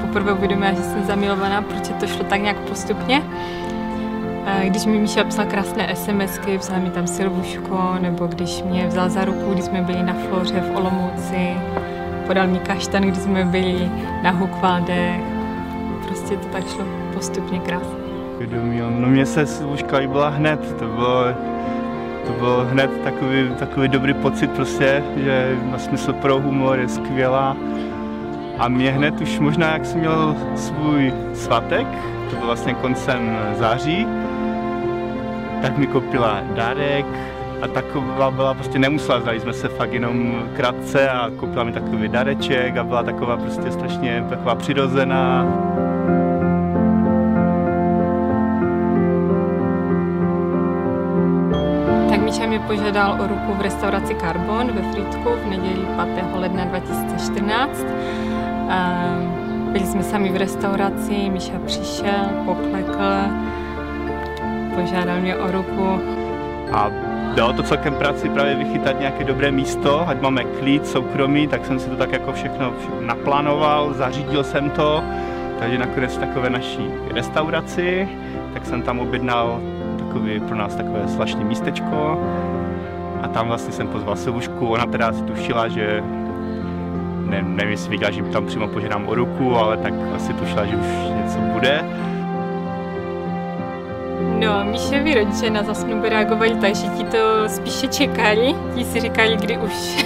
poprvé uvědomila, že jsem zamilovaná, protože to šlo tak nějak postupně. Když mi Míša psal krásné SMSky, psal mi tam Silvuško, nebo když mě vzal za ruku, když jsme byli na Floře v Olomouci, podal mi kaštan, když jsme byli na Hukvaldech. Prostě to tak šlo postupně krásně. No mě se Silvuška líbila hned, to bylo hned takový dobrý pocit prostě, že má smysl pro humor, je skvělá. A mě hned už možná, jak jsem měl svůj svatek, to bylo vlastně koncem září, tak mi koupila dárek a taková byla, prostě nemusela, znali jsme se fakt jenom krátce a koupila mi takový dáreček a byla taková prostě strašně taková přirozená. Tak Míša mě požádal o ruku v restauraci Carbon ve Frýdku v neděli 5. ledna 2014. Byli jsme sami v restauraci, Míša přišel, poklekl, požádal mě o ruku. A dalo to celkem práci právě vychytat nějaké dobré místo, ať máme klid, soukromí, tak jsem si to tak jako všechno naplánoval, zařídil jsem to, takže nakonec v takové naší restauraci, tak jsem tam objednal pro nás takové zvláštní místečko a tam vlastně jsem pozval Silvušku, ona teda si tušila, že nevím, jestli věděla, že tam přímo požádám o ruku, ale tak asi tušila, že už něco bude. No, Míšovi rodiče na zasnubu reagovali tak, že ti to spíše čekali, ti si říkali, kdy už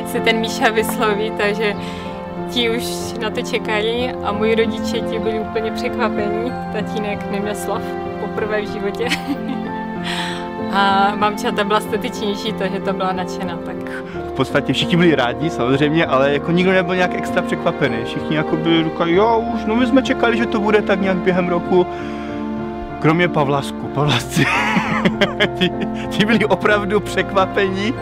se ten Míša vysloví, takže ti už na to čekali a moji rodiče ti byli úplně překvapení, tatínek neměl slav poprvé v životě. A mamča ta byla statečnější, takže ta byla nadšená. Tak. V podstatě všichni byli rádi samozřejmě, ale jako nikdo nebyl nějak extra překvapený. Všichni jako byli říkali, jo, už, no my jsme čekali, že to bude tak nějak během roku. Kromě Pavlasci. ti byli opravdu překvapení.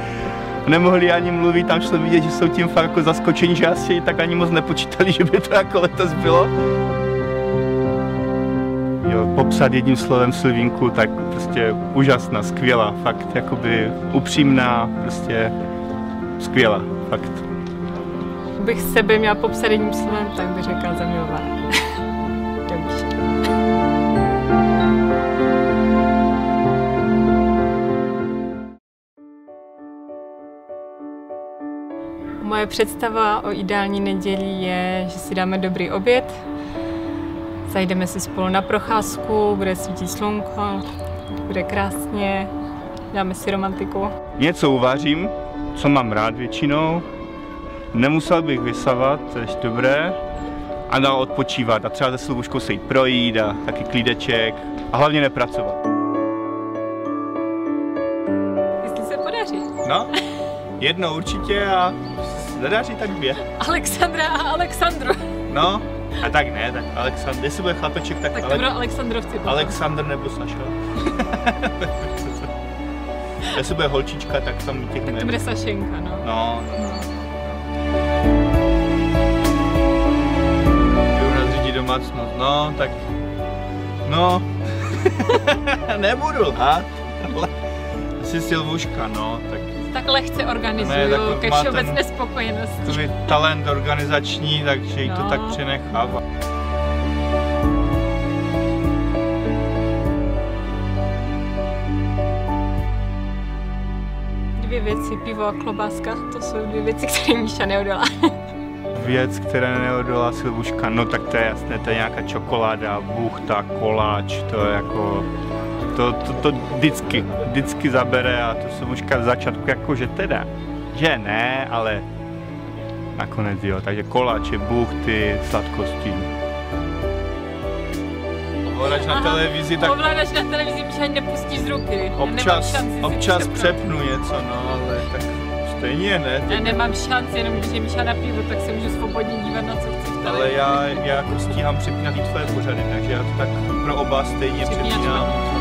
Nemohli ani mluvit, tam šlo vidět, že jsou tím fakt jako zaskočení, že asi tak ani moc nepočítali, že by to jako letos bylo. Jo, popsat jedním slovem Silvínku, tak prostě úžasná, skvělá, fakt jakoby upřímná, prostě skvělá, fakt. Bych sebe měla popsat jedním slovem, tak bych řekla zamilovaná. Moje představa o ideální neděli je, že si dáme dobrý oběd, zajdeme si spolu na procházku, bude svítit slunko, bude krásně, dáme si romantiku. Něco uvařím, co mám rád většinou, nemusel bych vysavat, to je dobré, a dál odpočívat a třeba se Silvuškou se jít projít a taky klídeček a hlavně nepracovat. Jestli se podaří. No, jedno určitě a nedaří tak 2. Alexandra a Alexandru. No, a tak ne, tak Alexandr, jestli bude chlapeček, tak to budou Alexandrovci. Alexandr nebo Saša. Jestli bude holčička, tak tam těch tak to bude Sašenka, no. No. Jdu nadřídit domácnost, no, tak... No. Nebudu, a? Asi Silvuška, no, tak... Tak lehce organizuju ke všeobecné spokojenosti. To je talent organizační, takže jí to tak přenechává. Dvě věci, pivo a klobáska, to jsou 2 věci, které Míša neodolá. Věc, které neodolá Silvuška, no tak to je jasné, to je nějaká čokoláda, buchta, koláč, to je jako... To vždycky zabere a to Silvuška v začátku jakože teda, že ne, ale nakonec jo, takže koláče, buchty, sladkosti. Ovladač na televizi, tak... Ovladač na televizi Míša ani nepustí z ruky. Občas přepnu něco, no, ale tak stejně ne. Já nemám šanci, jenom když je Míša na pivo, tak se můžu svobodně dívat na co chci v televizi. Ale já jako stíhám přepínat i tvoje pořady, takže já to tak pro oba stejně přepínám.